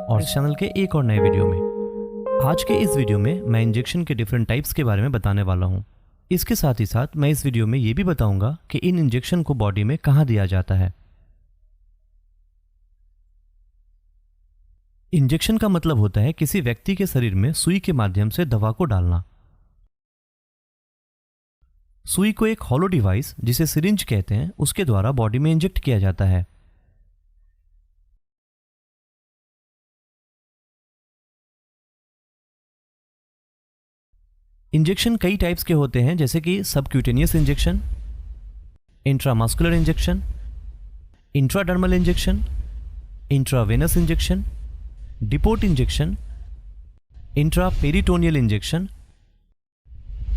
और इस चैनल के एक और नए वीडियो में। आज के इस वीडियो में मैं इंजेक्शन के डिफरेंट टाइप्स के बारे में बताने वाला हूँ। इसके साथ ही साथ मैं इस वीडियो में ये भी बताऊंगा कि इन इंजेक्शन को बॉडी में कहाँ दिया जाता है। इंजेक्शन का मतलब होता है किसी व्यक्ति के शरीर में सुई के माध्यम से दवा को डालना। सुई को एक हॉलो डिवाइस जिसे सिरिंज कहते हैं उसके द्वारा बॉडी में इंजेक्ट किया जाता है। इंजेक्शन कई टाइप्स के होते हैं, जैसे कि subcutaneous injection, intramuscular injection, intradermal injection, intravenous injection, depot injection, intraperitoneal injection,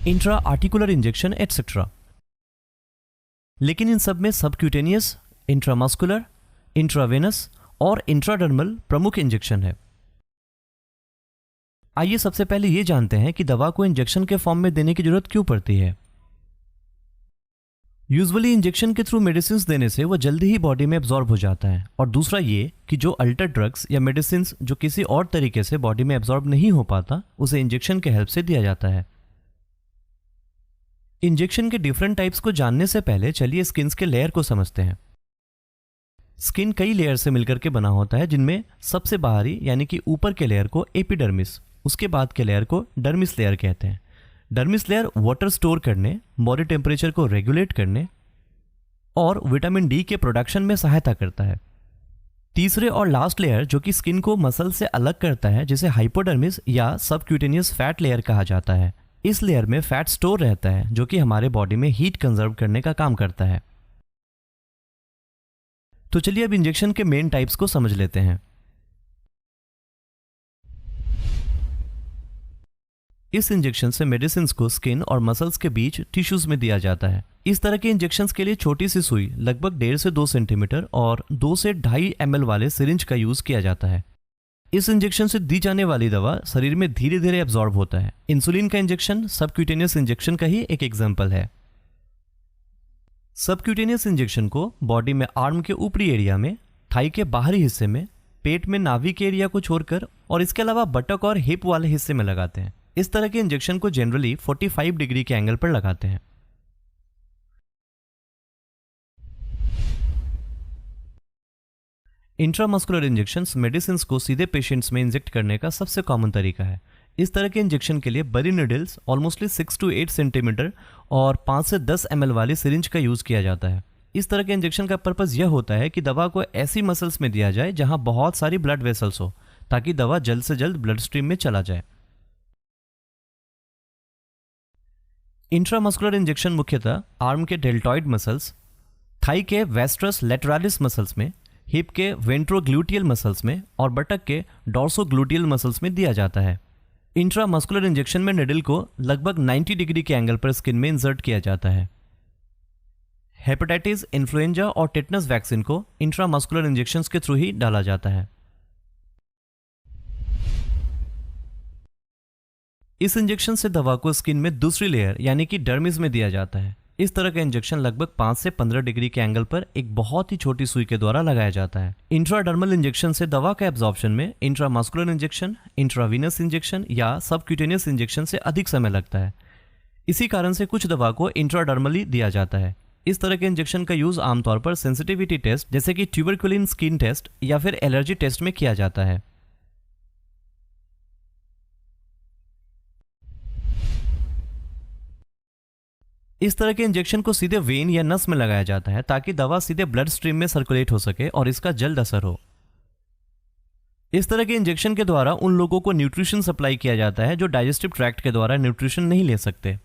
intra articular injection etcetera. लेकिन इन सब में सबक्यूटेनियस, इंट्रामस्कुलर, इंट्रावेनस और इंट्राडर्मल प्रमुख इंजेक्शन है। आइए सबसे पहले ये जानते हैं कि दवा को इंजेक्शन के फॉर्म में देने की जरूरत क्यों पड़ती है। यूजुअली इंजेक्शन के थ्रू मेडिसिन देने से वो जल्दी ही बॉडी में एब्जॉर्ब हो जाता है, और दूसरा ये कि जो अल्टर ड्रग्स या मेडिसिन जो किसी और तरीके से बॉडी में एब्जॉर्ब नहीं हो पाता उसे इंजेक्शन के हेल्प से दिया जाता है। इंजेक्शन के डिफरेंट टाइप्स को जानने से पहले चलिए स्किन के लेयर को समझते हैं। स्किन कई लेयर से मिलकर के बना होता है, जिनमें सबसे बाहरी यानी कि ऊपर के लेयर को एपिडर्मिस, उसके बाद के लेयर को डर्मिस लेयर कहते हैं। डर्मिस लेयर वाटर स्टोर करने, बॉडी टेम्परेचर को रेगुलेट करने और विटामिन डी के प्रोडक्शन में सहायता करता है। तीसरे और लास्ट लेयर जो कि स्किन को मसल से अलग करता है, जिसे हाइपोडर्मिस या सबक्यूटेनियस फैट लेयर कहा जाता है। इस लेयर में फैट स्टोर रहता है जो कि हमारे बॉडी में हीट कंजर्व करने का काम करता है। तो चलिए अब इंजेक्शन के मेन टाइप्स को समझ लेते हैं। इस इंजेक्शन से मेडिसिन को स्किन और मसल्स के बीच टिश्यूज में दिया जाता है। इस तरह के इंजेक्शंस के लिए छोटी सी सुई लगभग 1.5 से 2 सेंटीमीटर और 2 से 2.5 ml वाले सिरिंज का यूज किया जाता है। इस इंजेक्शन से दी जाने वाली दवा शरीर में धीरे धीरे एब्जॉर्ब होता है। इंसुलिन का इंजेक्शन सबक्यूटेनियस इंजेक्शन का ही एक एग्जांपल है। सबक्यूटेनियस इंजेक्शन को बॉडी में आर्म के ऊपरी एरिया में, थाई के बाहरी हिस्से में, पेट में नाभि के एरिया को छोड़कर और इसके अलावा बटक और हिप वाले हिस्से में लगाते हैं। इस तरह के इंजेक्शन को जनरली 45 डिग्री के एंगल पर लगाते हैं। इंट्रामस्कुलर इंजेक्शंस मेडिसिन को सीधे पेशेंट्स में इंजेक्ट करने का सबसे कॉमन तरीका है। इस तरह के इंजेक्शन के लिए बड़ी निडल्स ऑलमोस्टली 6 to 8 सेंटीमीटर और 5 से 10 ml वाली सिरिंज का यूज किया जाता है। इस तरह के इंजेक्शन का पर्पस यह होता है कि दवा को ऐसी मसल्स में दिया जाए जहां बहुत सारी ब्लड वेसल्स हो, ताकि दवा जल्द से जल्द ब्लड स्ट्रीम में चला जाए। इंट्रामस्कुलर इंजेक्शन मुख्यतः आर्म के डेल्टॉइड मसल्स, थाई के वेस्ट्रस लेटरालिस मसल्स में, हिप के वेंट्रोग्लूटियल मसल्स में और बटक के डॉर्सोग्लूटियल मसल्स में दिया जाता है। इंट्रामस्कुलर इंजेक्शन में निडल को लगभग 90 डिग्री के एंगल पर स्किन में इंसर्ट किया जाता है। हेपेटाइटिस, इन्फ्लुएंजा और टेटनस वैक्सीन को इंट्रामस्कुलर इंजेक्शंस के थ्रू ही डाला जाता है। इस इंजेक्शन से दवा को स्किन में दूसरी लेयर यानी कि डर्मिस में दिया जाता है। इस तरह का इंजेक्शन लगभग 5 से 15 डिग्री के एंगल पर एक बहुत ही छोटी सुई के द्वारा लगाया जाता है। इंट्राडर्मल इंजेक्शन से दवा का एब्जॉर्प्शन में इंट्रामस्कुलर इंजेक्शन, इंट्रावीनस इंजेक्शन या सबक्यूटेनियस इंजेक्शन से अधिक समय लगता है। इसी कारण से कुछ दवा को इंट्राडर्मली दिया जाता है। इस तरह के इंजेक्शन का यूज आमतौर पर सेंसिटिविटी टेस्ट जैसे कि ट्यूबरकुलिन स्किन टेस्ट या फिर एलर्जी टेस्ट में किया जाता है। इस तरह के इंजेक्शन को सीधे वेन या नस में लगाया जाता है, ताकि दवा सीधे ब्लड स्ट्रीम में सर्कुलेट हो सके और इसका जल्द असर हो। इस तरह के इंजेक्शन के द्वारा उन लोगों को न्यूट्रिशन सप्लाई किया जाता है जो डाइजेस्टिव ट्रैक्ट के द्वारा न्यूट्रिशन नहीं ले सकते।